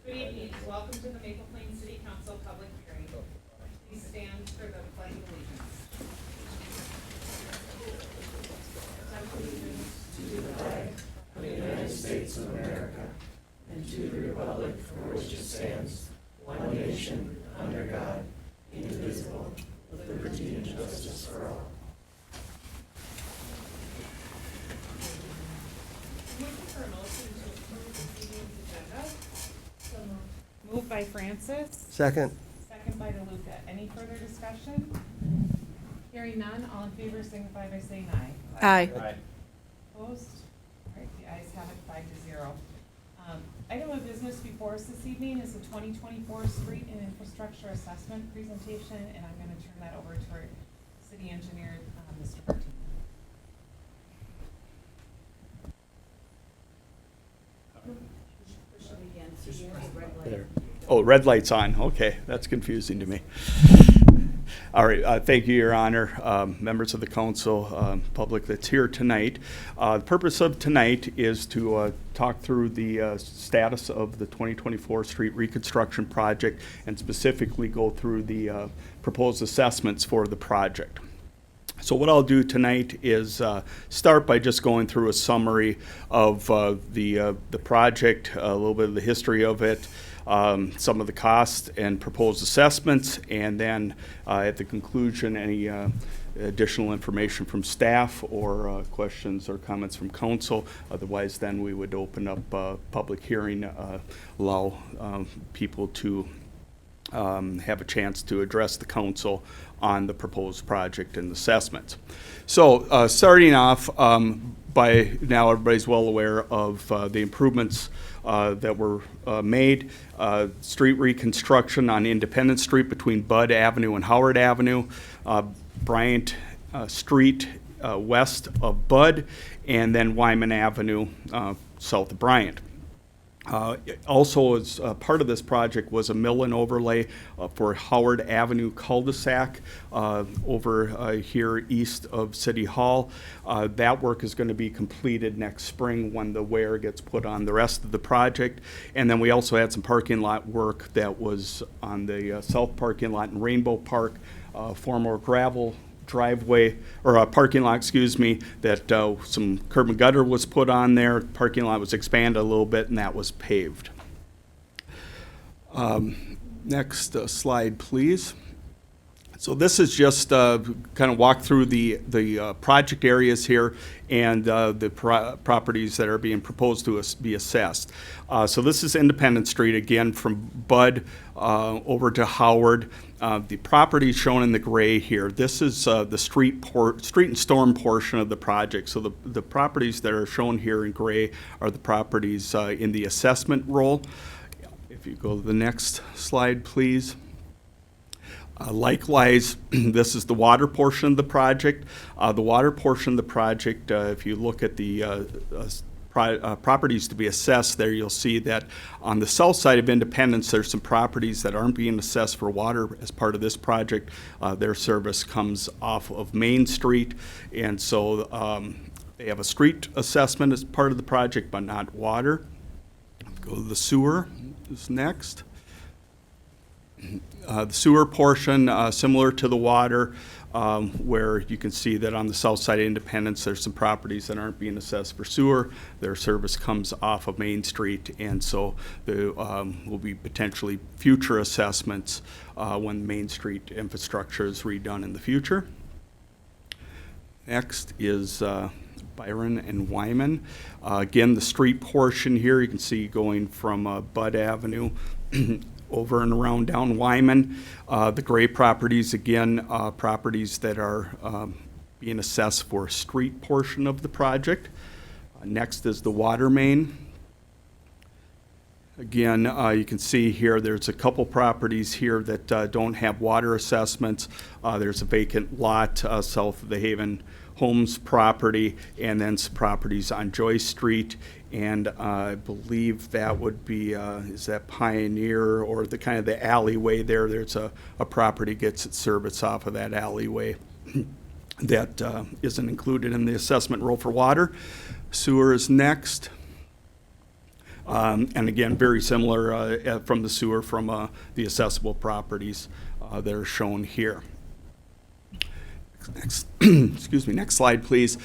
Good evening. Welcome to the Maple Plains City Council public hearing. Please stand for the pledge of allegiance. Looking for a motion to approve this evening's agenda. Moved by Francis, Second. second by DeLuca. Any further discussion? Hearing none, all in favor signify by saying aye. Aye. Opposed? All right, the ayes have it 5-0. Item of business before us this evening is the 2024 Street and Infrastructure Assessment presentation, and I'm going to turn that over to our city engineer, Mr. Martin. There. Oh, red light's on. Okay, that's confusing to me. All right, thank you, Your Honor, members of the council, public that's here tonight. The purpose of tonight is to talk through the status of the 2024 street reconstruction project and specifically go through the proposed assessments for the project. So what I'll do tonight is start by just going through a summary of the project, a little bit of the history of it, some of the costs and proposed assessments, and then at the conclusion, any additional information from staff or questions or comments from council. Otherwise, then we would open up public hearing, allow people to have a chance to address the council on the proposed project and assessments. So starting off, by now everybody's well aware of the improvements that were made. Street reconstruction on Independence Street between Budd Avenue and Howard Avenue, Bryant Street west of Budd, and then Wyman Avenue south of Bryant. Also, as part of this project was a mill and overlay for Howard Avenue cul-de-sac over here east of City Hall. That work is going to be completed next spring when the wear gets put on the rest of the project. And then we also had some parking lot work that was on the south parking lot in Rainbow Park, former gravel driveway, or a parking lot, excuse me, that some curb and gutter was put on there. Parking lot was expanded a little bit, and that was paved. Next slide, please. So this is just kind of walk through the project areas here and the properties that are being proposed to be assessed. So this is Independence Street, again, from Budd over to Howard. The property shown in the gray here, this is the street and storm portion of the project. So the properties that are shown here in gray are the properties in the assessment roll. If you go to the next slide, please. Likewise, this is the water portion of the project. The water portion of the project, if you look at the properties to be assessed there, you'll see that on the south side of Independence, there's some properties that aren't being assessed for water as part of this project. Their service comes off of Main Street, and so they have a street assessment as part of the project, but not water. Go to the sewer is next. The sewer portion, similar to the water, where you can see that on the south side of Independence, there's some properties that aren't being assessed for sewer. Their service comes off of Main Street, and so there will be potentially future assessments when Main Street infrastructure is redone in the future. Next is Byron and Wyman. Again, the street portion here, you can see going from Budd Avenue over and around down Wyman. The gray properties, again, properties that are being assessed for street portion of the project. Next is the water main. Again, you can see here there's a couple properties here that don't have water assessments. There's a vacant lot south of the Haven Homes property, and then some properties on Joyce Street. And I believe that would be, is that Pioneer or the kind of the alleyway there? There's a property gets its service off of that alleyway that isn't included in the assessment roll for water. Sewer is next. And again, very similar from the sewer from the accessible properties that are shown here. Next, excuse me, next slide, please.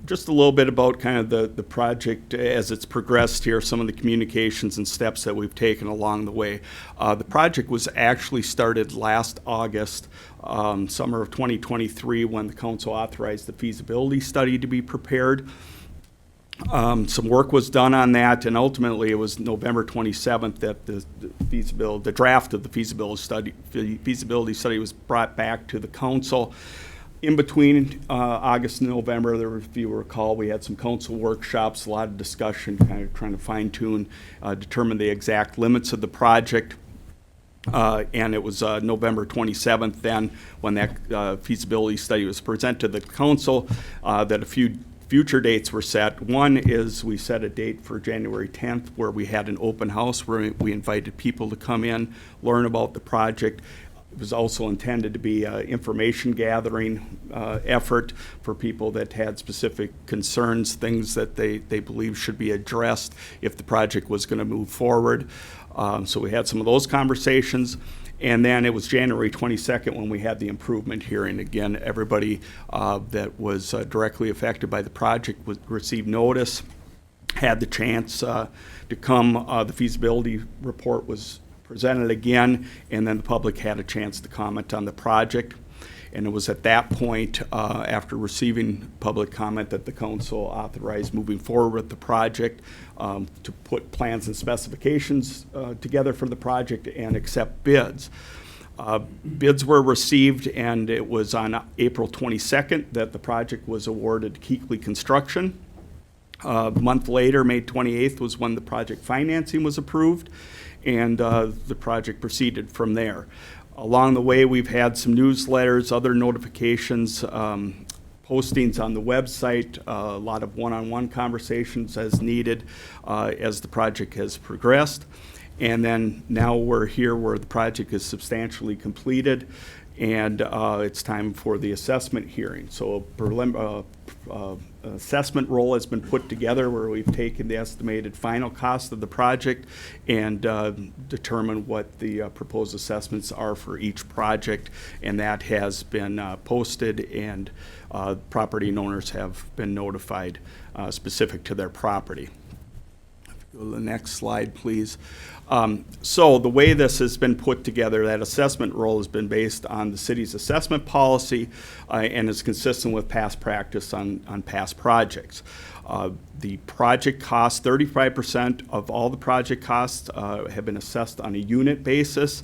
Just a little bit about kind of the project as it's progressed here, some of the communications and steps that we've taken along the way. The project was actually started last August, summer of 2023, when the council authorized the feasibility study to be prepared. Some work was done on that, and ultimately it was November 27th that the draft of the feasibility study was brought back to the council. In between August and November, if you recall, we had some council workshops, a lot of discussion, kind of trying to fine-tune, determine the exact limits of the project. And it was November 27th then when that feasibility study was presented to the council that a few future dates were set. One is we set a date for January 10th where we had an open house where we invited people to come in, learn about the project. It was also intended to be an information gathering effort for people that had specific concerns, things that they believe should be addressed if the project was going to move forward. So we had some of those conversations. And then it was January 22nd when we had the improvement hearing. Again, everybody that was directly affected by the project received notice, had the chance to come. The feasibility report was presented again, and then the public had a chance to comment on the project. And it was at that point, after receiving public comment, that the council authorized moving forward with the project to put plans and specifications together for the project and accept bids. Bids were received, and it was on April 22nd that the project was awarded to Keekly Construction. A month later, May 28th, was when the project financing was approved, and the project proceeded from there. Along the way, we've had some newsletters, other notifications, postings on the website, a lot of one-on-one conversations as needed as the project has progressed. And then now we're here where the project is substantially completed, and it's time for the assessment hearing. So assessment roll has been put together where we've taken the estimated final cost of the project and determined what the proposed assessments are for each project, and that has been posted, and property owners have been notified specific to their property. Go to the next slide, please. So the way this has been put together, that assessment roll has been based on the city's assessment policy and is consistent with past practice on past projects. The project costs, 35% of all the project costs have been assessed on a unit basis.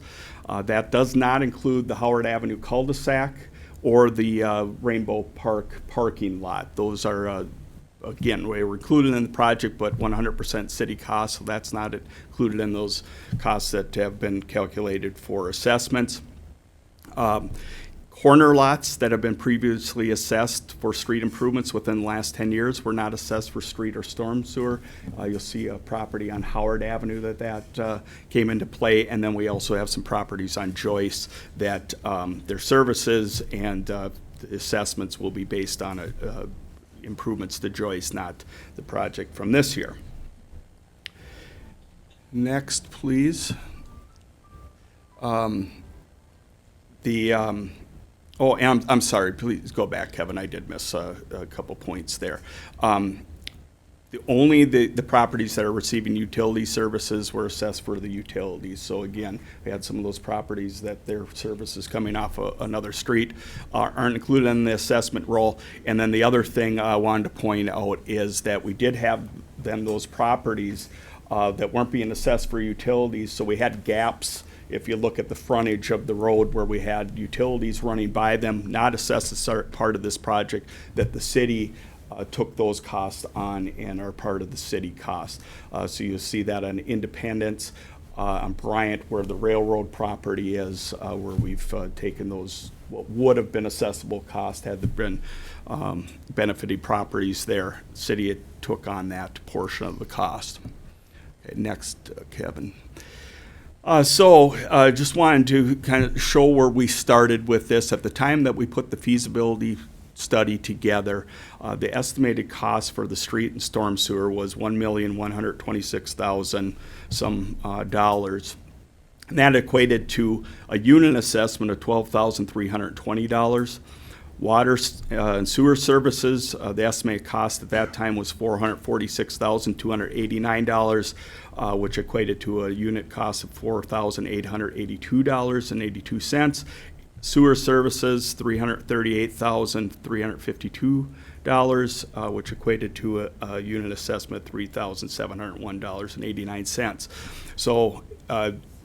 That does not include the Howard Avenue cul-de-sac or the Rainbow Park parking lot. Those are again, we were included in the project, but 100% city costs, so that's not included in those costs that have been calculated for assessments. Corner lots that have been previously assessed for street improvements within the last 10 years were not assessed for street or storm sewer. You'll see a property on Howard Avenue that came into play, and then we also have some properties on Joyce that their services and the assessments will be based on improvements to Joyce, not the project from this year. Next, please. I'm sorry, please go back, Kevin. I did miss a couple points there. Only the properties that are receiving utility services were assessed for the utilities. So again, we had some of those properties that their services coming off another street aren't included in the assessment roll. And then the other thing I wanted to point out is that we did have those properties that weren't being assessed for utilities, so we had gaps. If you look at the frontage of the road where we had utilities running by them, not assessed as part of this project, that the city took those costs on and are part of the city costs. So you'll see that on Independence, on Bryant, where the railroad property is, where we've taken those, what would have been assessable cost had there been benefited properties there. The city took on that portion of the cost. Okay, next, Kevin. Just wanted to kind of show where we started with this. At the time that we put the feasibility study together. The estimated cost for the street and storm sewer was $1,126,000 some dollars. And that equated to a unit assessment of $12,320. Water and sewer services, the estimated cost at that time was $446,289, which equated to a unit cost of $4,882.82. Sewer services, $338,352, which equated to a unit assessment of $3,701.89. So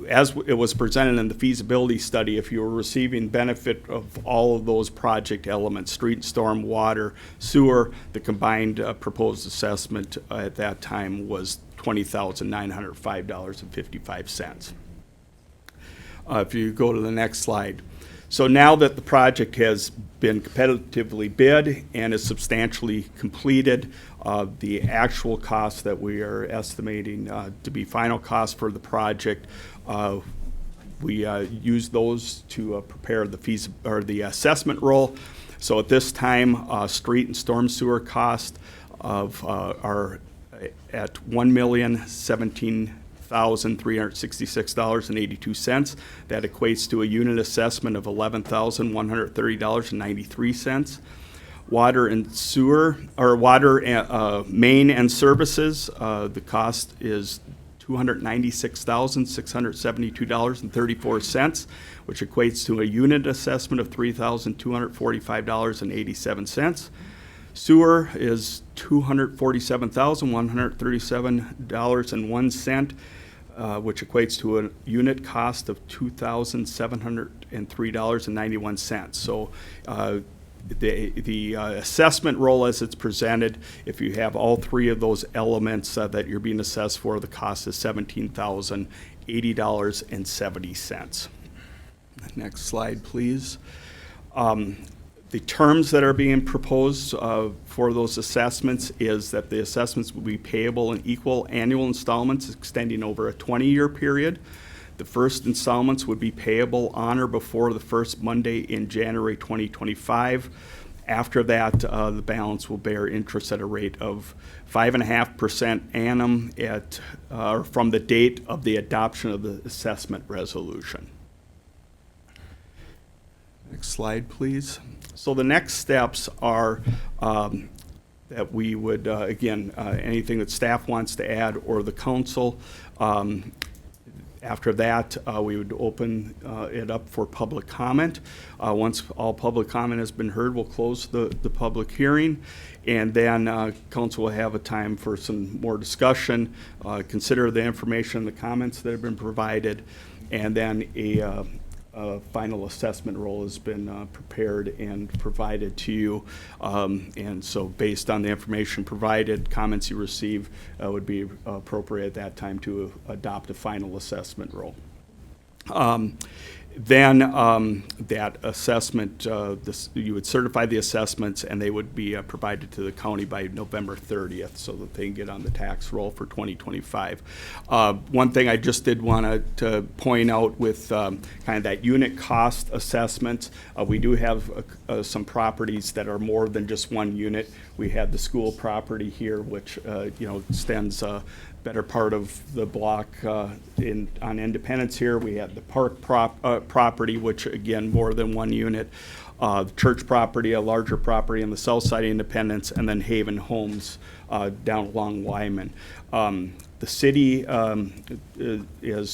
as it was presented in the feasibility study, if you were receiving benefit of all of those project elements, street, storm, water, sewer, the combined proposed assessment at that time was $20,905.55. If you go to the next slide. So now that the project has been competitively bid and is substantially completed, the actual cost that we are estimating to be final cost for the project, we use those to prepare the assessment roll. So at this time, street and storm sewer cost are at $1,017,366.82. That equates to a unit assessment of $11,130.93. Water and sewer, or water, main and services, the cost is $296,672.34, which equates to a unit assessment of $3,245.87. Sewer is $247,137.01, which equates to a unit cost of $2,703.91. So the assessment roll as it's presented, if you have all three of those elements that you're being assessed for, the cost is $17,080.70. Next slide, please. The terms that are being proposed for those assessments is that the assessments will be payable in equal annual installments extending over a 20-year period. The first installments would be payable on or before the first Monday in January 2025. After that, the balance will bear interest at a rate of 5.5% annum from the date of the adoption of the assessment resolution. Next slide, please. So the next steps are that we would, again, anything that staff wants to add or the council. After that, we would open it up for public comment. Once all public comment has been heard, we'll close the public hearing, and then council will have a time for some more discussion, consider the information, the comments that have been provided, and then a final assessment roll has been prepared and provided to you. And so based on the information provided, comments you receive would be appropriate at that time to adopt a final assessment roll. Then that assessment, you would certify the assessments and they would be provided to the county by November 30th so that they can get on the tax roll for 2025. One thing I just did want to point out with kind of that unit cost assessment, we do have some properties that are more than just one unit. We have the school property here, which extends better part of the block on Independence here. We have the park property, which again, more than one unit. The church property, a larger property on the south side of Independence, and then Haven Homes down along Wyman. The city is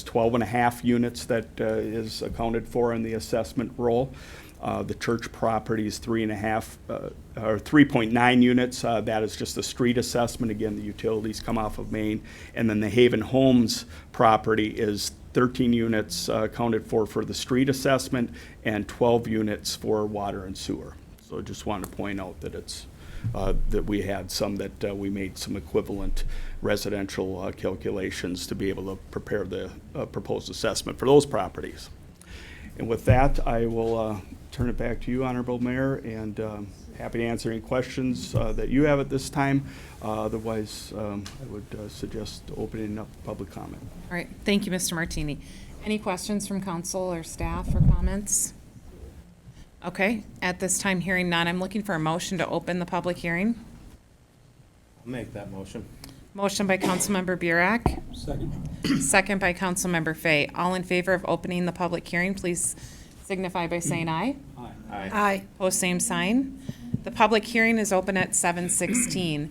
12.5 units that is accounted for in the assessment roll. The church property is 3.9 units. That is just a street assessment. Again, the utilities come off of Main. And then the Haven Homes property is 13 units accounted for the street assessment and 12 units for water and sewer. So just wanted to point out that it's that we had some that we made some equivalent residential calculations to be able to prepare the proposed assessment for those properties. And with that, I will turn it back to you, Honorable Mayor, and happy to answer any questions that you have at this time. Otherwise, I would suggest opening up public comment. All right, thank you, Mr. Martini. Any questions from council or staff or comments? Okay, at this time, hearing none, I'm looking for a motion to open the public hearing. I'll make that motion. Motion by Councilmember Burek, Second. second by Councilmember Fay. All in favor of opening the public hearing, please signify by saying aye. Aye. Aye. Pose same sign. The public hearing is open at 7:16.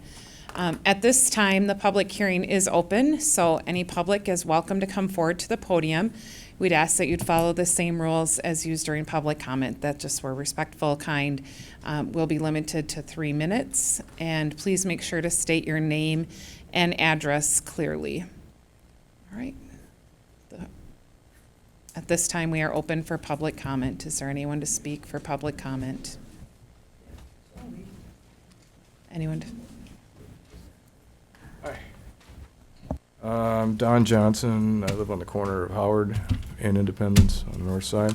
At this time, the public hearing is open, so any public is welcome to come forward to the podium. We'd ask that you'd follow the same rules as used during public comment, that just we're respectful, kind. Will be limited to 3 minutes, and please make sure to state your name and address clearly. All right. At this time, we are open for public comment. Is there anyone to speak for public comment? Anyone? I'm Don Johnson. I live on the corner of Howard and Independence on the north side.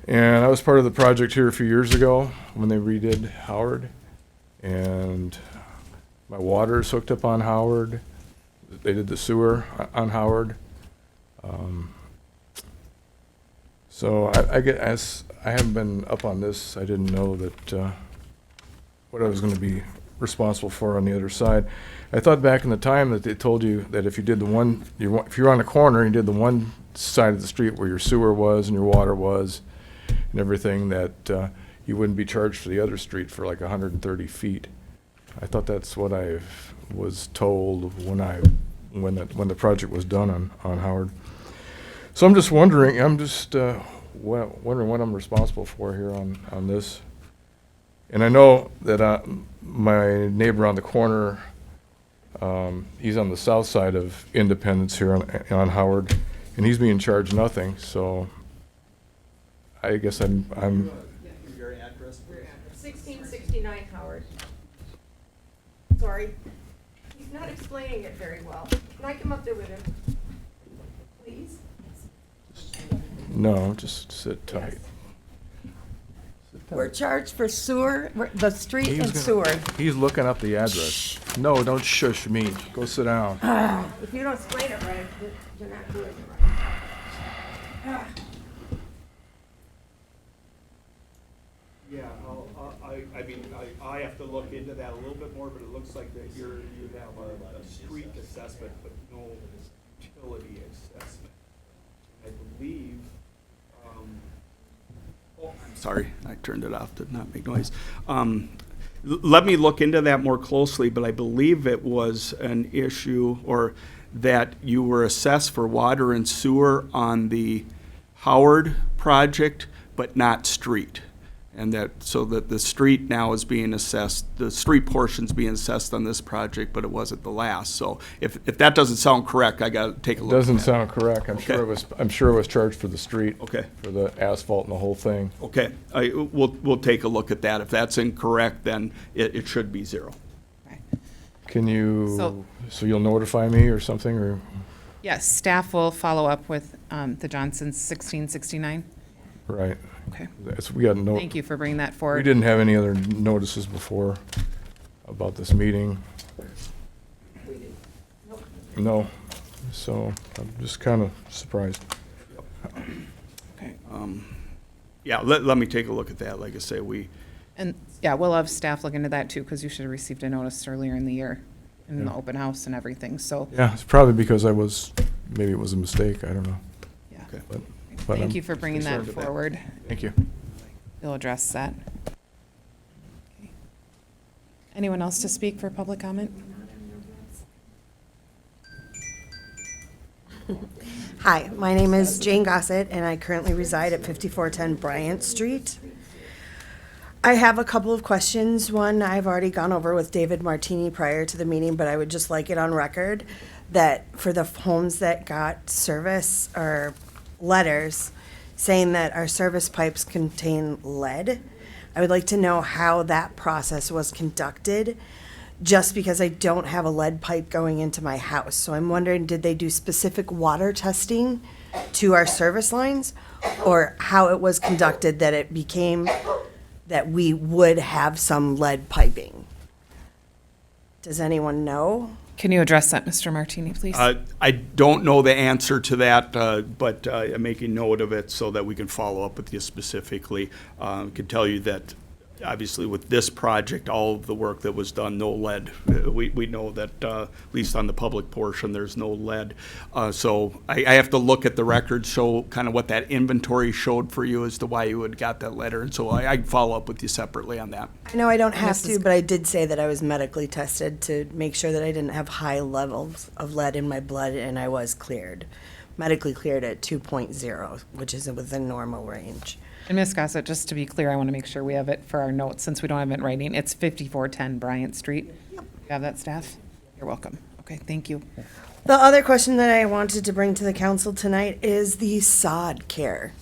And I was part of the project here a few years ago when they redid Howard. And my water is hooked up on Howard. They did the sewer on Howard. So I haven't been up on this. I didn't know that what I was going to be responsible for on the other side. I thought back in the time that they told you that if you did if you're on a corner and you did the one side of the street where your sewer was and your water was and everything, that you wouldn't be charged for the other street for like 130 feet. I thought that's what I was told when the project was done on Howard. So I'm just wondering, wondering what I'm responsible for here on this. And I know that my neighbor on the corner, he's on the south side of Independence here on Howard, and he's being charged nothing, so I guess I'm Your address, please. 1669 Howard. Sorry. He's not explaining it very well. Can I come up there with him? Please? no, just sit tight. We're charged for sewer, the street He's and gonna- sewer. He's looking up the address. No, don't shush me. Go sit down. If you don't explain it right, you're not doing it right. Yeah, I mean, I have to look into that a little bit more, but it looks like that you have a street assessment, but no utility assessment. I believe, I'm sorry, I turned it off, did not make noise. Let me look into that more closely, but I believe it was an issue, or that you were assessed for water and sewer on the Howard project, but not street. And so that the street now is being assessed, the street portion's being assessed on this project, but it wasn't the last. So if that doesn't sound correct, I gotta take a look at Doesn't that. sound correct. I'm sure it was charged for the street. Okay. For the asphalt and the whole thing. Okay, we'll take a look at that. If that's incorrect, then it should be zero. Can you, So- so you'll notify me or something, or? Yes, staff will follow up with the Johnsons 1669. Right. Okay. We got no. Thank you for bringing that We forward. didn't have any other notices before about this meeting. No, so I'm just kind of surprised. Okay. Yeah, let me take a look at that. Like I say, And, yeah, we'll have staff look into that too, because you should have received a notice earlier in the year in the Yeah. open house and everything, so, Yeah, it's probably because maybe it was a mistake, I don't know. yeah. okay. But Thank I'm you for bringing that concerned with that. forward. Thank you. We'll address that. Okay. Anyone else to speak for public comment? Hi, my name is Jane Gossett, and I currently reside at 5410 Bryant Street. I have a couple of questions. One, I've already gone over with David Martini prior to the meeting, but I would just like it on record that for the homes that got service or letters saying that our service pipes contain lead, I would like to know how that process was conducted, just because I don't have a lead pipe going into my house. So I'm wondering, did they do specific water testing to our service lines, or how it was conducted that it became that we would have some lead piping? Does anyone know? Can you address that, Mr. Martini, please? I don't know the answer to that, but I'm making note of it so that we can follow up with you specifically. Can tell you that, obviously, with this project, all of the work that was done, no lead. We know that, at least on the public portion, there's no lead. So I have to look at the records, show kind of what that inventory showed for you as to why you had got that letter. And so I can follow up with you separately on that. I know I don't have Mrs. to, but I did say that I was medically tested to make sure that I didn't have high levels of lead in my blood, and I was cleared, medically cleared at 2.0, which is within normal range. And Ms. Gossett, just to be clear, I want to make sure we have it for our notes, since we don't have it in writing. It's 5410 Bryant Street. You have that, staff? You're welcome. Okay, thank you. The other question that I wanted to bring to the council tonight is the sod care.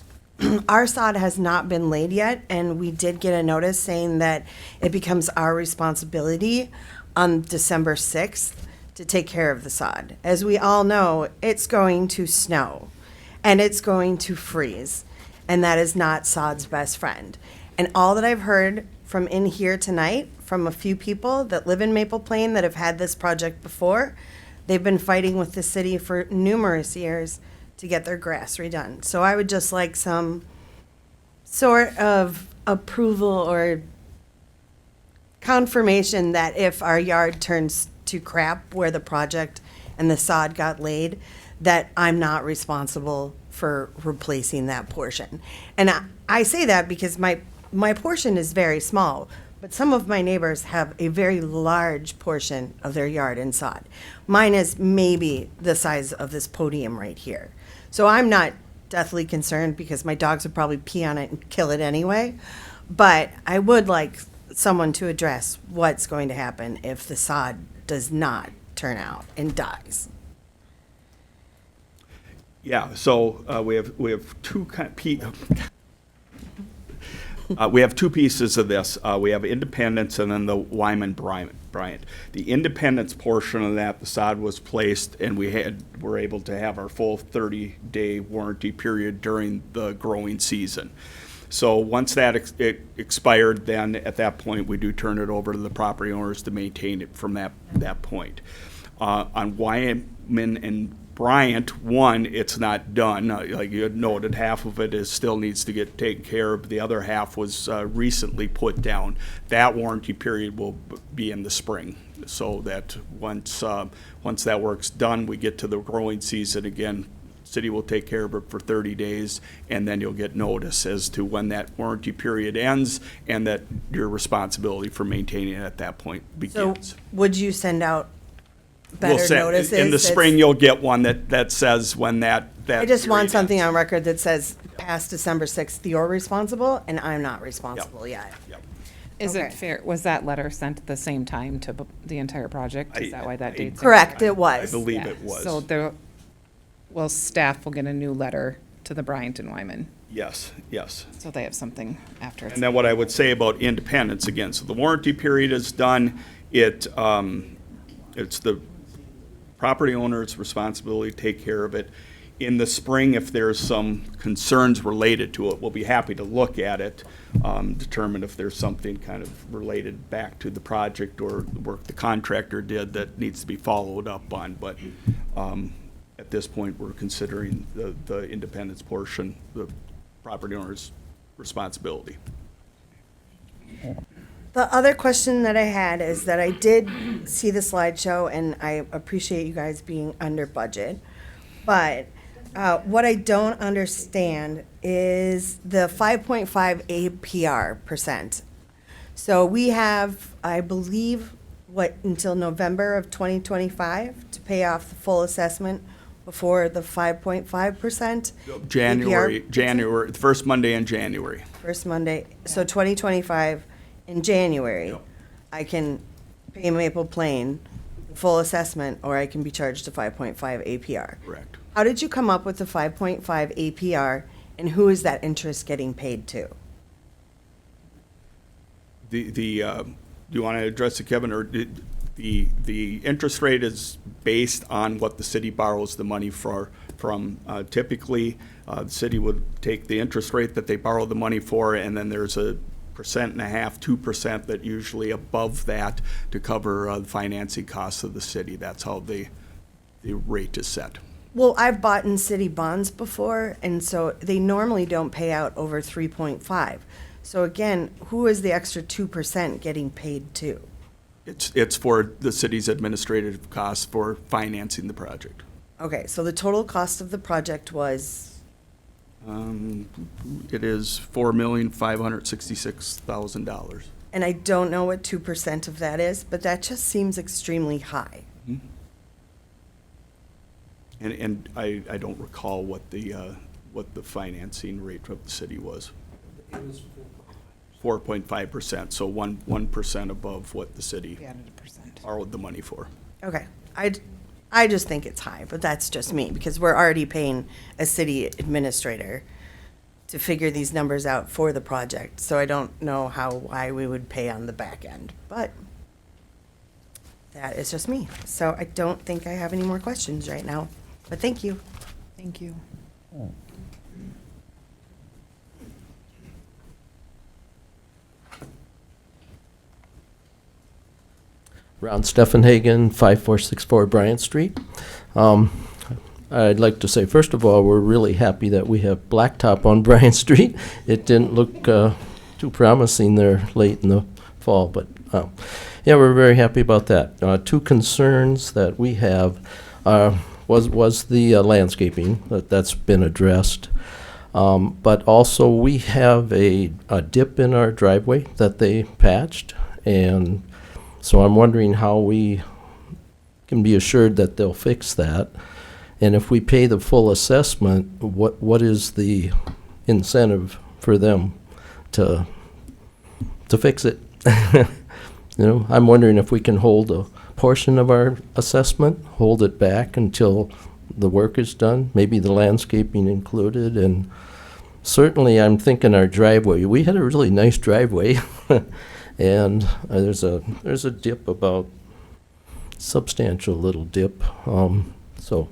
Our sod has not been laid yet, and we did get a notice saying that it becomes our responsibility on December 6th to take care of the sod. As we all know, it's going to snow, and it's going to freeze, and that is not sod's best friend. And all that I've heard from in here tonight, from a few people that live in Maple Plain that have had this project before, they've been fighting with the city for numerous years to get their grass redone. So I would just like some sort of approval or confirmation that if our yard turns to crap where the project and the sod got laid, that I'm not responsible for replacing that portion. And I say that because my portion is very small, but some of my neighbors have a very large portion of their yard in sod. Mine is maybe the size of this podium right here. So I'm not deathly concerned because my dogs would probably pee on it and kill it anyway. But I would like someone to address what's going to happen if the sod does not turn out and dies. Yeah, so we have two we have two pieces of this. We have Independence and then the Wyman Bryant. The Independence portion of that, the sod was placed, and were able to have our full 30-day warranty period during the growing season. So once that expired, then at that point we do turn it over to the property owners to maintain it from that point. On Wyman and Bryant, one, it's not done. Like you had noted, half of it still needs to get taken care of. The other half was recently put down. That warranty period will be in the spring, so that once that work's done, we get to the growing season again. City will take care of it for 30 days, and then you'll get notice as to when that warranty period ends, and that your responsibility for maintaining it at that point So begins. would you send out We'll better set- notices? In the spring, you'll get one that says when that I just want period something ends. on record that says past December 6th, you're responsible, and I'm not responsible yet. Yep. Is Okay. it fair, was that letter sent at the same time to the entire project? Is that why that date's? Correct, it I was. believe Yeah, it was. So staff will get a new letter to the Bryant and Wyman, Yes, yes. so they have something after it's. And then what I would say about Independence, again, so the warranty period is done. It's the property owner's responsibility to take care of it. In the spring, if there's some concerns related to it, we'll be happy to look at it, determine if there's something kind of related back to the project or the work the contractor did that needs to be followed up on. But at this point, we're considering the Independence portion, the property owner's responsibility. The other question that I had is that I did see the slideshow, and I appreciate you guys being under budget. But what I don't understand is the 5.5 APR percent. So we have, I believe, until November of 2025 to pay off the full assessment before the 5.5%? January, APR? the first Monday in January. First Monday, so 2025 in January, Yep. I can pay Maple Plain full assessment, or I can be charged a 5.5 APR. Correct. How did you come up with the 5.5 APR, and who is that interest getting paid to? Do you want to address it, Kevin, or the interest rate is based on what the city borrows the money from. Typically, the city would take the interest rate that they borrow the money for, and then there's a 1.5%, 2% that usually above that to cover the financing costs of the city. That's how the rate is set. Well, I've bought in city bonds before, and so they normally don't pay out over 3.5. So again, who is the extra 2% getting paid to? It's for the city's administrative costs for financing the project. Okay, so the total cost of the project was, It is $4,566,000. and I don't know what 2% of that is, but that just seems extremely high. And I don't recall what the financing rate of the city was. It was 4.5%, so 1% above what the city We added a percent. borrowed the money for. Okay, I just think it's high, but that's just me, because we're already paying a city administrator to figure these numbers out for the project, so I don't know why we would pay on the back end, but that is just me. So I don't think I have any more questions right now, but thank you. Thank you. Ron Steffenhagen, 5464 Bryant Street. I'd like to say, first of all, we're really happy that we have blacktop on Bryant Street. It didn't look too promising there late in the fall, but yeah, we're very happy about that. Two concerns that we have was the landscaping, that's been addressed. But also, we have a dip in our driveway that they patched, and so I'm wondering how we can be assured that they'll fix that. And if we pay the full assessment, what is the incentive for them to fix it? You know, I'm wondering if we can hold a portion of our assessment, hold it back until the work is done, maybe the landscaping included. And certainly I'm thinking our driveway, we had a really nice driveway. And there's a dip, about substantial little dip. So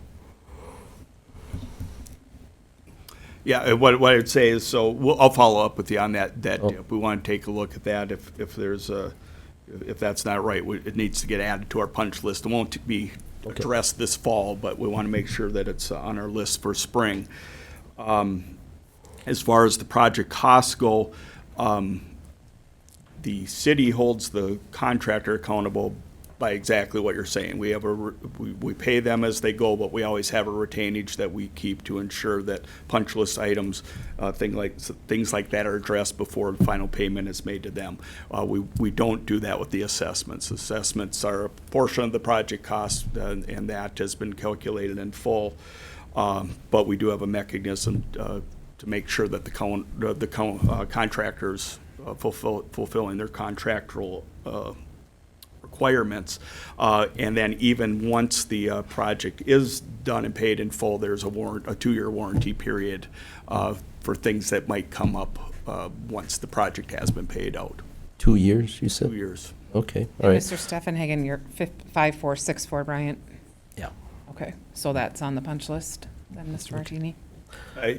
Yeah, what I would say is, so I'll follow up with you on that dip. We want to take a look at that. If that's not right, it needs to get added to our punch list. It won't be addressed this fall, but we want to make sure that it's on our list for spring. As far as the project costs go, the city holds the contractor accountable by exactly what you're saying. We have we pay them as they go, but we always have a retainage that we keep to ensure that punch list items, things like that are addressed before the final payment is made to them. We don't do that with the assessments. Assessments are a portion of the project cost, and that has been calculated in full. But we do have a mechanism to make sure that the contractors fulfilling their contractual requirements. And then even once the project is done and paid in full, there's a 2-year warranty period for things that might come up once the project has been paid out. 2 years, you said? 2 years. Okay, all right. Mr. Steffenhagen, you're 5464 Bryant? Yeah. Okay, so that's on the punch list then, Mr. Martini?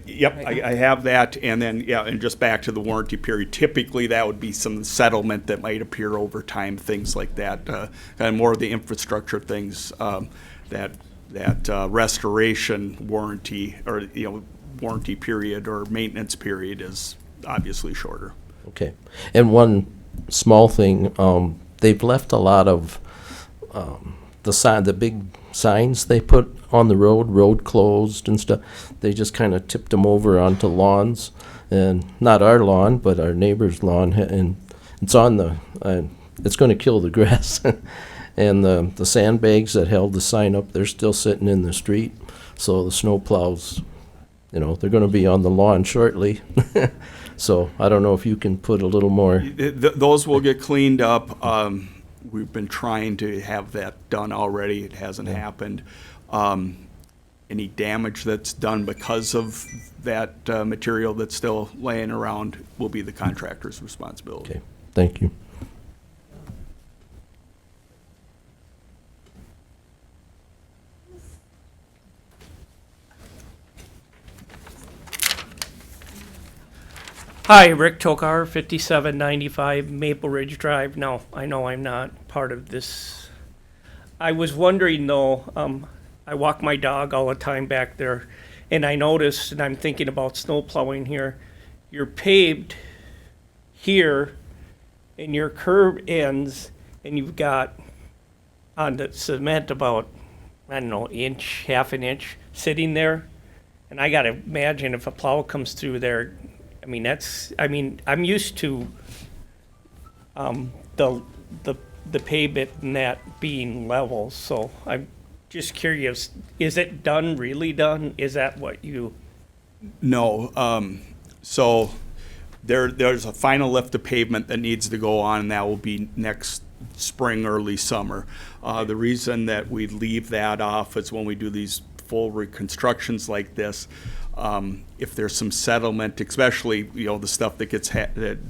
Yep, Right now. I have that, and then, yeah, and just back to the warranty period, typically that would be some settlement that might appear over time, things like that, kind of more of the infrastructure things, that restoration warranty, or, warranty period or maintenance period is obviously shorter. Okay. And one small thing, they've left a lot of the big signs they put on the road closed and stuff. They just kind of tipped them over onto lawns, and not our lawn, but our neighbor's lawn, and it's on it's going to kill the grass. And the sandbags that held the sign up, they're still sitting in the street. So the snow plows, they're going to be on the lawn shortly. So I don't know if you can put a little more. Those will get cleaned up. We've been trying to have that done already. It hasn't happened. Any damage that's done because of that material that's still laying around will be the contractor's responsibility. Okay, thank you. Hi, Rick Tokar, 5795 Maple Ridge Drive. No, I know I'm not part of this. I was wondering though, I walk my dog all the time back there, and I noticed, and I'm thinking about snow plowing here, you're paved here, and your curb ends, and you've got on the cement about, I don't know, inch, half an inch sitting there. And I gotta imagine if a plow comes through there, I'm used to the pavement and that being level, so I'm just curious, is it really done? Is that what you? No, so there's a final lift of pavement that needs to go on, and that will be next spring, early summer. The reason that we leave that off is when we do these full reconstructions like this, if there's some settlement, especially, the stuff that gets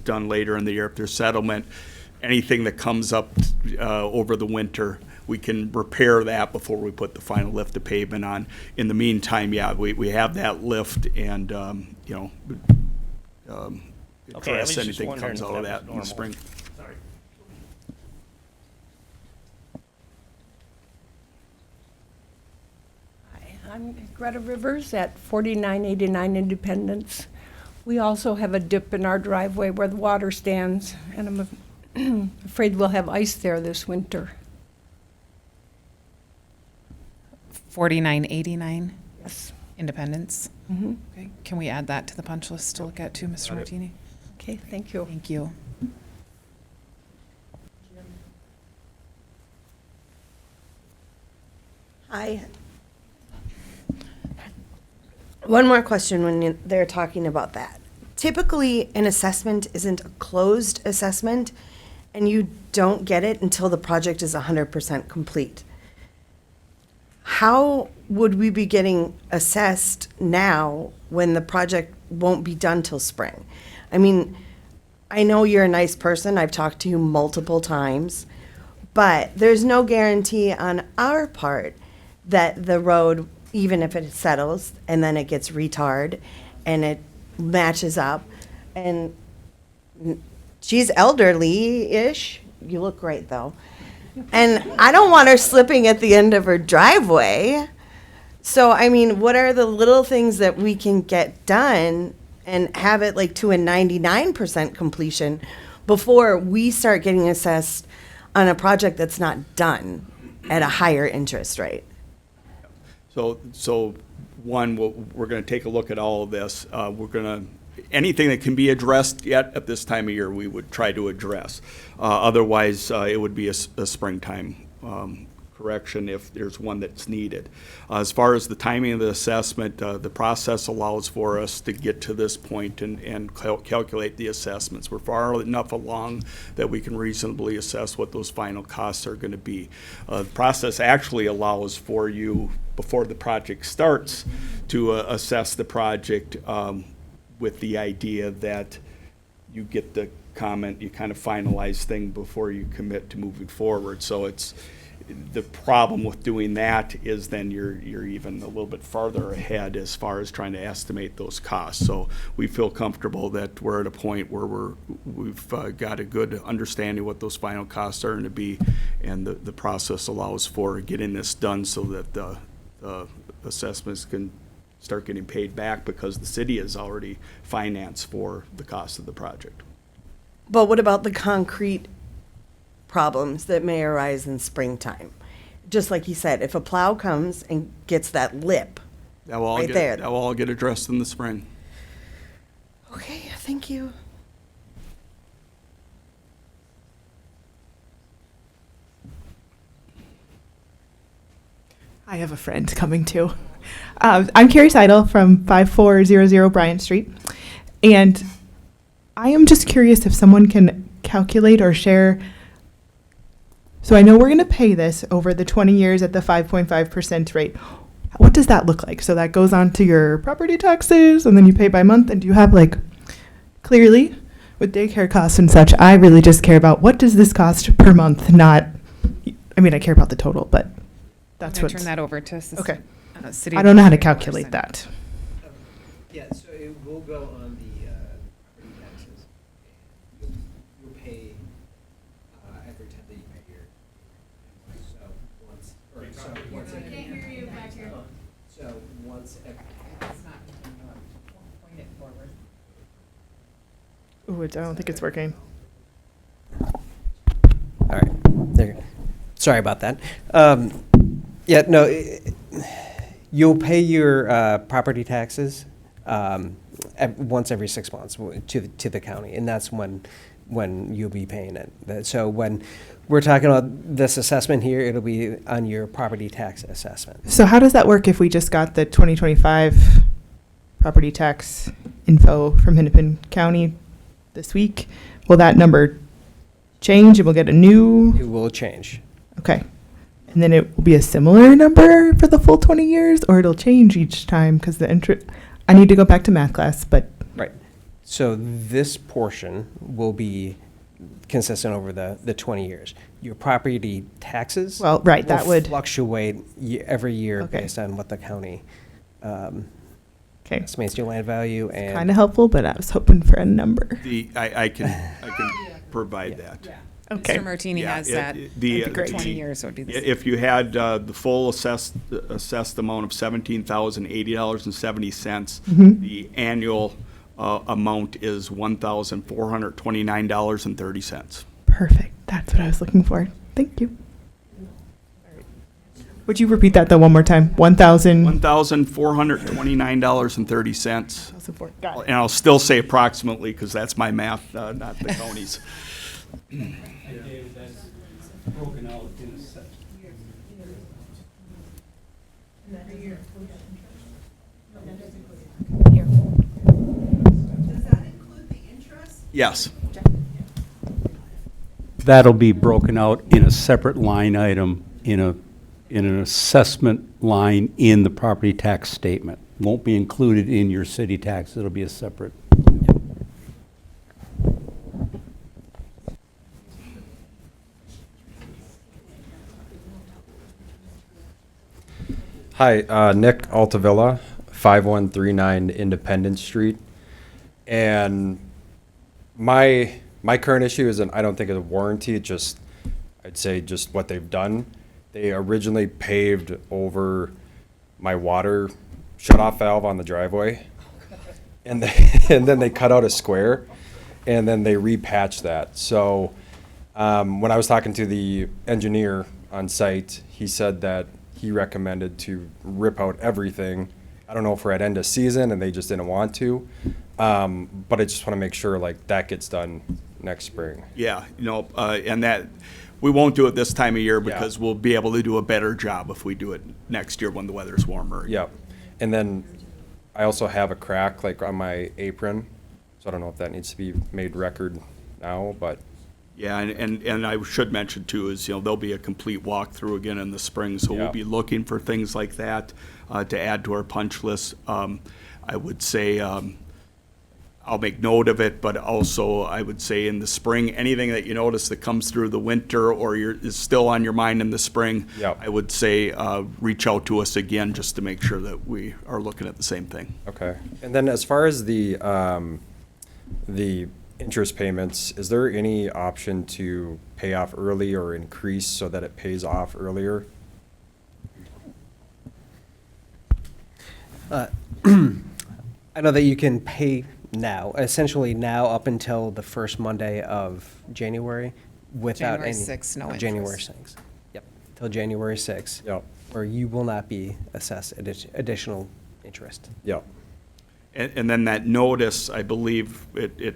done later in the year, if there's settlement, anything that comes up over the winter, we can repair that before we put the final lift of pavement on. In the meantime, we have that lift and, Okay, I was address just anything that wondering comes if out of that that was in the normal. spring. Sorry. Hi, I'm Greta Rivers at 4989 Independence. We also have a dip in our driveway where the water stands, and I'm afraid we'll have ice there this winter. 4989 Yes. Independence. Mhm. Okay, can we add that to the punch list to look at too, Mr. Martini? Okay, thank you. Thank you. Hi. One more question when they're talking about that. Typically, an assessment isn't a closed assessment, and you don't get it until the project is 100% complete. How would we be getting assessed now when the project won't be done till spring? I mean, I know you're a nice person. I've talked to you multiple times, but there's no guarantee on our part that the road, even if it settles and then it gets retard and it matches up, and she's elderly-ish. You look great, though. And I don't want her slipping at the end of her driveway. So, I mean, what are the little things that we can get done and have it like to a 99% completion before we start getting assessed on a project that's not done at a higher interest rate? So one, we're going to take a look at all of this. We're going to, anything that can be addressed yet at this time of year, we would try to address. Otherwise, it would be a springtime correction if there's one that's needed. As far as the timing of the assessment, the process allows for us to get to this point and calculate the assessments. We're far enough along that we can reasonably assess what those final costs are going to be. The process actually allows for you, before the project starts, to assess the project with the idea that you get the comment, you kind of finalize thing before you commit to moving forward. So it's, the problem with doing that is then you're even a little bit farther ahead as far as trying to estimate those costs. So we feel comfortable that we're at a point where we've got a good understanding of what those final costs are going to be, and the process allows for getting this done so that the assessments can start getting paid back because the city has already financed for the cost of the project. But what about the concrete problems that may arise in springtime? Just like you said, if a plow comes and gets that lip That will all right get, there. that will all get addressed in the spring. Okay, thank you. I have a friend coming too. I'm Carrie Seidel from 5400 Bryant Street. And I am just curious if someone can calculate or share. So I know we're going to pay this over the 20 years at the 5.5% rate. What does that look like? So that goes on to your property taxes and then you pay by month. And do you have clearly with daycare costs and such, I really just care about what does this cost per month, not, I mean, I care about the total, but that's I'm what. gonna turn that over to Okay. City. I don't know how to Administrator calculate Larson. that. Yeah, so it will go on the property tax It's not, point it forward. Ooh, I don't think it's working. All right, there. Sorry about that. Yeah, no, you'll pay your property taxes once every 6 months to the county, and that's when you'll be paying it. So when we're talking about this assessment here, it'll be on your property tax assessment. So how does that work if we just got the 2025 property tax info from Hennepin County this week? Will that number change and we'll get a new? It will change. Okay. And then it will be a similar number for the full 20 years, or it'll change each time because the interest. I need to go back to math class, but. Right. So this portion will be consistent over the 20 years. Your property taxes. Well, right, will that would- fluctuate every year Okay. based on what the county Okay. estimates your land value and. Kind of helpful, but I was hoping for a number. I can provide that. Okay. Mr. Martini Yeah, has it- that. the- For great. 20 years would be the same. If you had the full assessed amount of $17,080.70, Mhm. the annual amount is $1,429.30. Perfect. That's what I was looking for. Thank you. Would you repeat that though one more time? 1,000. $1,429.30. Got it. And I'll still say approximately because that's my math, not the county's. Broken out in a set. Yes. That'll be broken out in a separate line item in an assessment line in the property tax statement. Won't be included in your city tax. It'll be a separate. Hi, Nick Altavilla, 5139 Independence Street. And my current issue isn't, I don't think it's a warranty, it's just, I'd say just what they've done. They originally paved over my water shut-off valve on the driveway. And and then they cut out a square, and then they repatched that. So when I was talking to the engineer on site, he said that he recommended to rip out everything. I don't know if we're at end of season and they just didn't want to, but I just want to make sure like that gets done next spring. Yeah, and that, we won't do it this time of year Yeah. because we'll be able to do a better job if we do it next year when the weather's warmer. Yep. And then I also have a crack like on my apron, so I don't know if that needs to be made record now, but Yeah, and I should mention too is, there'll be a complete walkthrough again in the spring, so we'll Yeah. be looking for things like that to add to our punch list. I would say, I'll make note of it, but also I would say in the spring, anything that you notice that comes through the winter or is still on your mind in the spring, Yeah. I would say reach out to us again just to make sure that we are looking at the same thing. okay. And then as far as the interest payments, is there any option to pay off early or increase so that it pays off earlier? I know that you can pay now, essentially now up until the first Monday of January without January any. 6th, no January interest. 6th. Yep, till January 6th. Yep. Where you will not be assessed additional interest. Yep. And then that notice, I believe it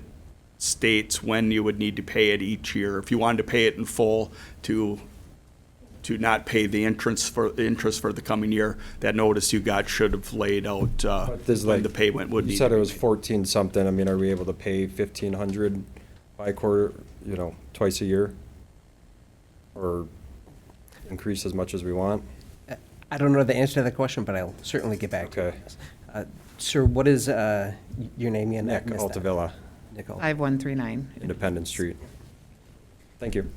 states when you would need to pay it each year. If you wanted to pay it in full to not pay the interest for the coming year, that notice you got should have laid out But there's when like, the payment would you need said to it be was made. 14 something. I mean, are we able to pay 1,500 by quarter, twice a year? Or increase as much as we want? I don't know the answer to that question, but I'll certainly get back to you. Okay. on this. Sir, what is your name again? I Nick missed that. Altavilla, Nick Altavilla. 5139. Independence Street. Thank you.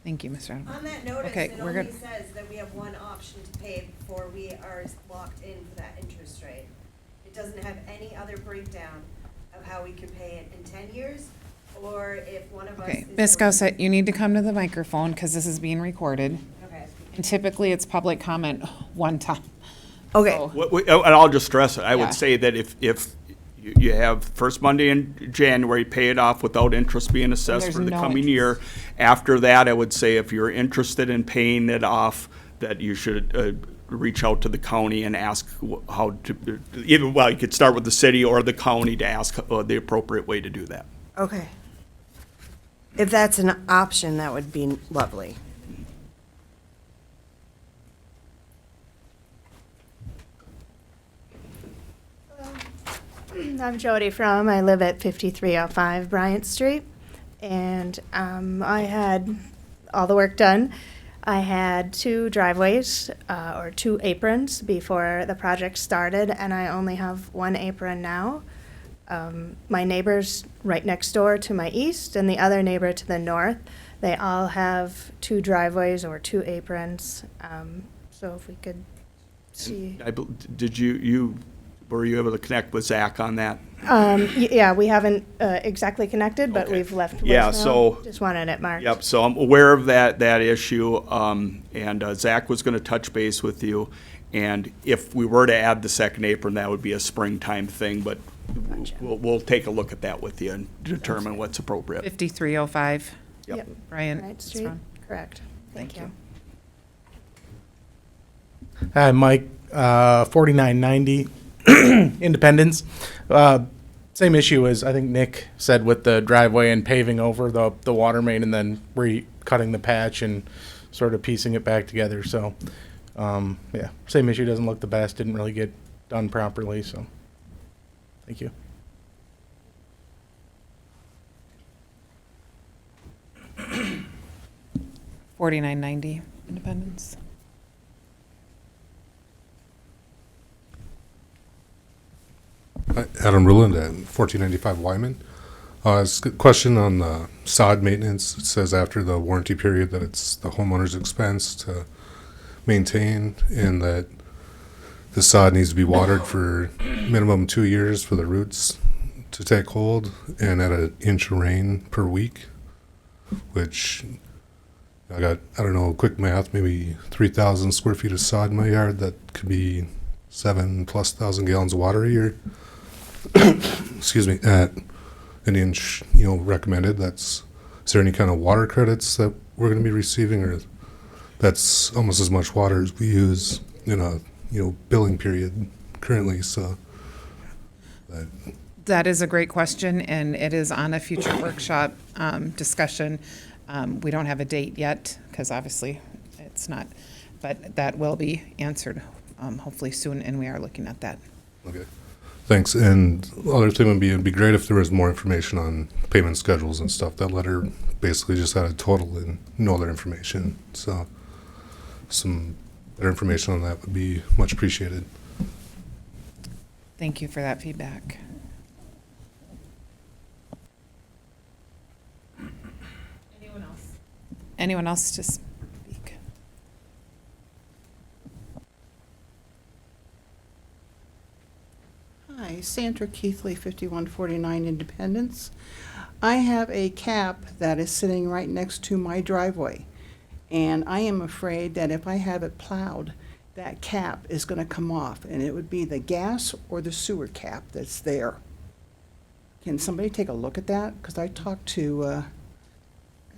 Thank you, Mr. Adam. On that notice, Okay, it we're only good. says that we have one option to pay before we are locked in for that interest rate. It doesn't have any other breakdown of how we can pay it in 10 years, or if one of us Okay, is. Ms. going- Gossett, you need to come to the microphone because this is being recorded. Okay. And typically, it's public comment one time. Okay. So- And I'll just stress it, I Yeah. would say that if you have first Monday in January, pay it off without interest being assessed there's for the no coming year. After that, I would say if you're interested in paying it off, that you should reach out to the county and ask how to, even, well, you could start with the city or the county to ask the appropriate way to do that. Okay. If that's an option, that would be lovely. I'm Jody Fromm. I live at 5305 Bryant Street, and I had all the work done. I had 2 driveways, or 2 aprons before the project started, and I only have 1 apron now. My neighbor's right next door to my east, and the other neighbor to the north, they all have 2 driveways or 2 aprons. So if we could see. Did were you able to connect with Zach on that? Yeah, we haven't exactly connected, but Okay. we've left Yeah, voicemail. so- Just wanted it marked. Yep, so I'm aware of that issue, and Zach was gonna touch base with you. And if we were to add the second apron, that would be a springtime thing, but we'll take a look at that with you and determine what's appropriate. 5305 Yep. Bryant Bryant Street, correct. Thank you. Hi, Mike, 4990 Independence. Same issue as I think Nick said with the driveway and paving over the water main and then cutting the patch and sort of piecing it back together. So, yeah, same issue. Doesn't look the best. Didn't really get done properly. So, thank you. $49.90 Independence. Adam Ruland at 1495 Wyman. It's a question on the sod maintenance. It says after the warranty period that it's the homeowner's expense to maintain, and that the sod needs to be watered for minimum 2 years for the roots to take hold, and at an inch of rain per week, which I got, I don't know, quick math, maybe 3,000 square feet of sod in my yard. That could be 7,000+ gallons of water a year. Excuse me, at an inch, recommended. Is there any kind of water credits that we're going to be receiving, or that's almost as much water as we use in a, billing period currently? So That is a great question, and it is on a future workshop discussion. We don't have a date yet, because obviously it's not, but that will be answered hopefully soon, and we are looking at that. Okay. Thanks. And the other thing it'd be great if there was more information on payment schedules and stuff. That letter basically just had a total and no other information. So some better information on that would be much appreciated. Thank you for that feedback. Anyone else? Anyone else to speak? Hi, Sandra Keithley, 5149 Independence. I have a cap that is sitting right next to my driveway, and I am afraid that if I have it plowed, that cap is going to come off, and it would be the gas or the sewer cap that's there. Can somebody take a look at that? Because I talked to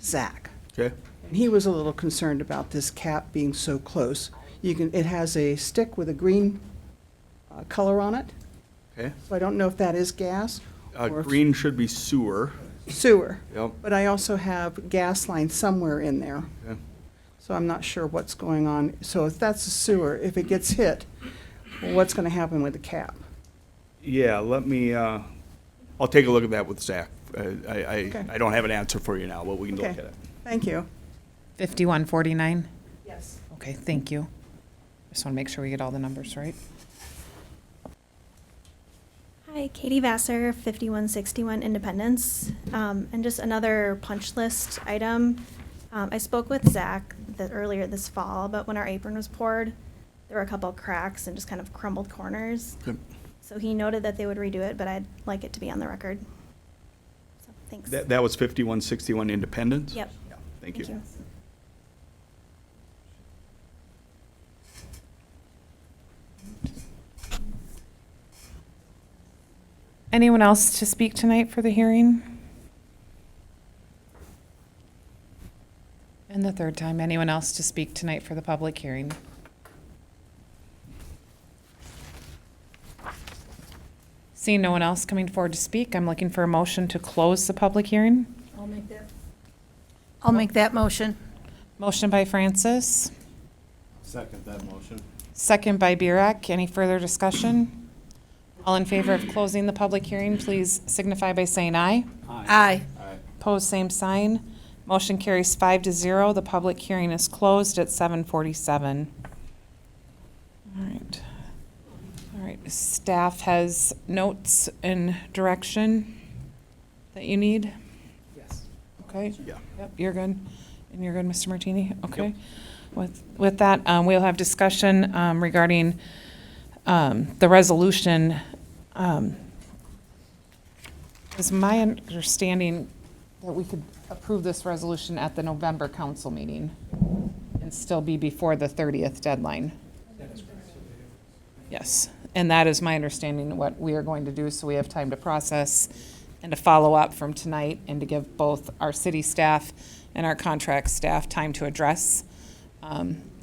Zach. Okay. And he was a little concerned about this cap being so close. It has a stick with a green color on it. Okay. So I don't know if that is gas. or if- Green should be sewer. Sewer. Yep. But I also have gas line somewhere in there. Okay. So I'm not sure what's going on. So if that's a sewer, if it gets hit, what's going to happen with the cap? Yeah, let me, I'll take a look at that with Zach. Okay. I don't have an answer for you now, but we can look Okay. at it. Thank you. 5149? Yes. Okay, thank you. Just want to make sure we get all the numbers right. Hi, Katie Vassar, 5161 Independence. And just another punch list item. I spoke with Zach earlier this fall, but when our apron was poured, there were a couple cracks and just kind of crumbled corners. Good. So he noted that they would redo it, but I'd like it to be on the record. So, thanks. That was 5161 Independence? Yep. Yeah, thank you. Anyone else to speak tonight for the hearing? And the third time, anyone else to speak tonight for the public hearing? Seeing no one else coming forward to speak, I'm looking for a motion to close the public hearing. I'll make that motion. Motion by Francis, Second that motion. second by Burek. Any further discussion? All in favor of closing the public hearing, please signify by saying aye. Aye. Opposed, same sign. Motion carries 5-0. The public hearing is closed at 7:47. All right. All right, staff has notes and direction that you need? Yes. Okay? Yeah. Yep, you're good. And you're good, Mr. Martini? Okay. With that, we'll have discussion regarding the resolution. Is my understanding that we could approve this resolution at the November council meeting and still be before the 30th deadline? Yes, and that is my understanding of what we are going to do, so we have time to process and to follow up from tonight and to give both our city staff and our contract staff time to address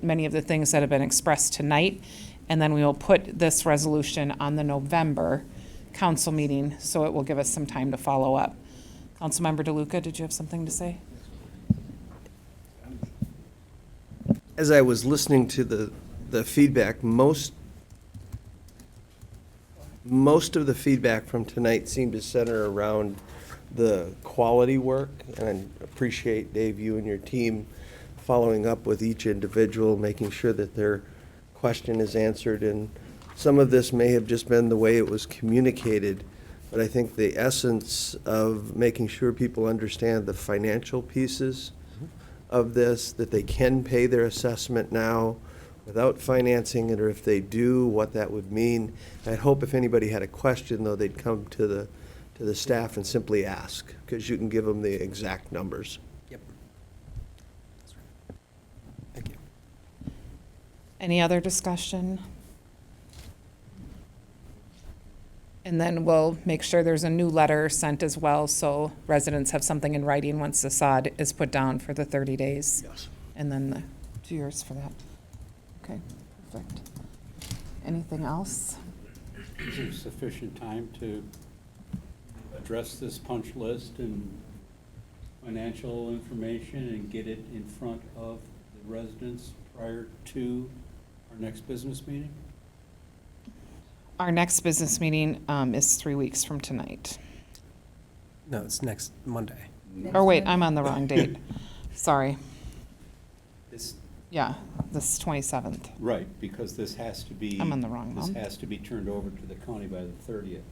many of the things that have been expressed tonight. And then we will put this resolution on the November council meeting, so it will give us some time to follow up. Councilmember DeLuca, did you have something to say? As I was listening to the feedback, most of the feedback from tonight seemed to center around the quality work, and I appreciate, Dave, you and your team following up with each individual, making sure that their question is answered, and some of this may have just been the way it was communicated, but I think the essence of making sure people understand the financial pieces of this, that they can pay their assessment now without financing it, or if they do, what that would mean. I'd hope if anybody had a question, though, they'd come to the staff and simply ask, because you can give them the exact numbers. Yep. Thank you. Any other discussion? And then we'll make sure there's a new letter sent as well, so residents have something in writing once the sod is put down for the 30 days. Yes. And then the 2 years for that. Okay, perfect. Anything else? Is there sufficient time to address this punch list and financial information and get it in front of the residents prior to our next business meeting? Our next business meeting is 3 weeks from tonight. No, it's next Monday. Or wait, I'm on the wrong date. Sorry. This, Yeah, this is 27th. right, because this has to be. I'm on the wrong month. This has to be turned over to the county by the 30th.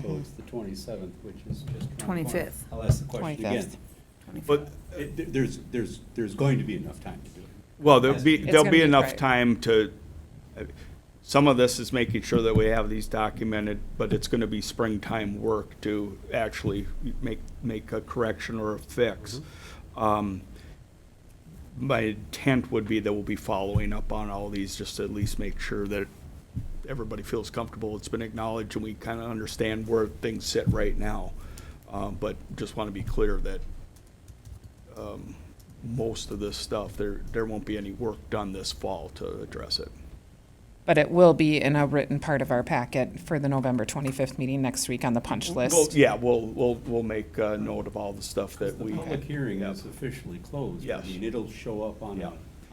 So Mhm. it's the 27th, which is just. around the 25th. corner. I'll ask the question 25th. again. But, There's going to be enough time to do it. well, It's there'll gonna be be enough right. time to, some of this is making sure that we have these documented, but it's gonna be springtime work to actually make a correction or a fix. My intent would be that we'll be following up on all these, just to at least make sure that everybody feels comfortable, it's been acknowledged, and we kind of understand where things sit right now. But just want to be clear that most of this stuff, there won't be any work done this fall to address it. But it will be in a written part of our packet for the November 25th meeting next week on the punch Well, list. yeah, we'll make a note of all the stuff that The we. public hearing is officially closed. Yes. I mean, it'll show up on Yeah.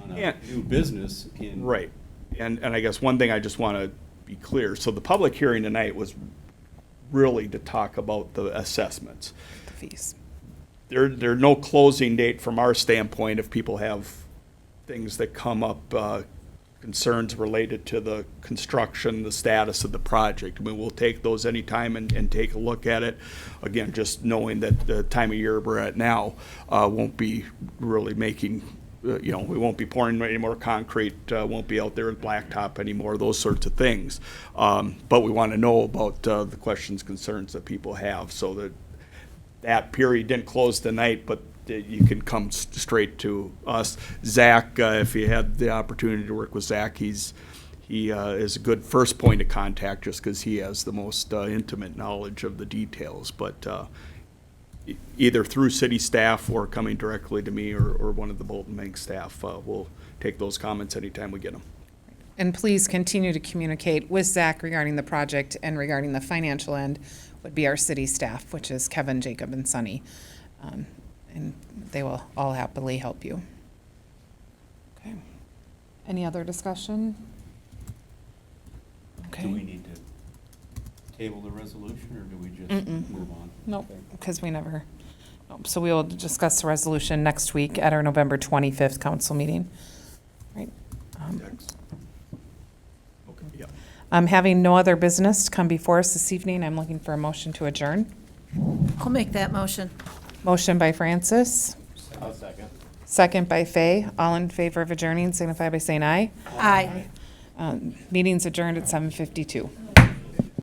a And- new business in. Right. And I guess one thing I just want to be clear, so the public hearing tonight was really to talk about the assessments. The fees. There's no closing date from our standpoint if people have things that come up, concerns related to the construction, the status of the project. I mean, we'll take those anytime and take a look at it. Again, just knowing that the time of year we're at now won't be really making, we won't be pouring any more concrete, won't be out there with blacktop anymore, those sorts of things. But we want to know about the questions, concerns that people have, so that period didn't close tonight, but you can come straight to us. Zach, if you had the opportunity to work with Zach, he's he is a good first point of contact just because he has the most intimate knowledge of the details. But either through city staff or coming directly to me or one of the Bolton Bank staff, we'll take those comments anytime we get them. And please continue to communicate with Zach regarding the project, and regarding the financial end would be our city staff, which is Kevin, Jacob, and Sunny. And they will all happily help you. Okay. Any other discussion? Okay. Do we need to table the resolution, or do we just move on? Nope, because we never, nope. So we will discuss the resolution next week at our November 25th council meeting. Right. Having no other business to come before us this evening, I'm looking for a motion to adjourn. I'll make that motion. Motion by Francis, I'll second. second by Fay. All in favor of adjourning signify by saying aye. Aye. Meeting's adjourned at 7:52.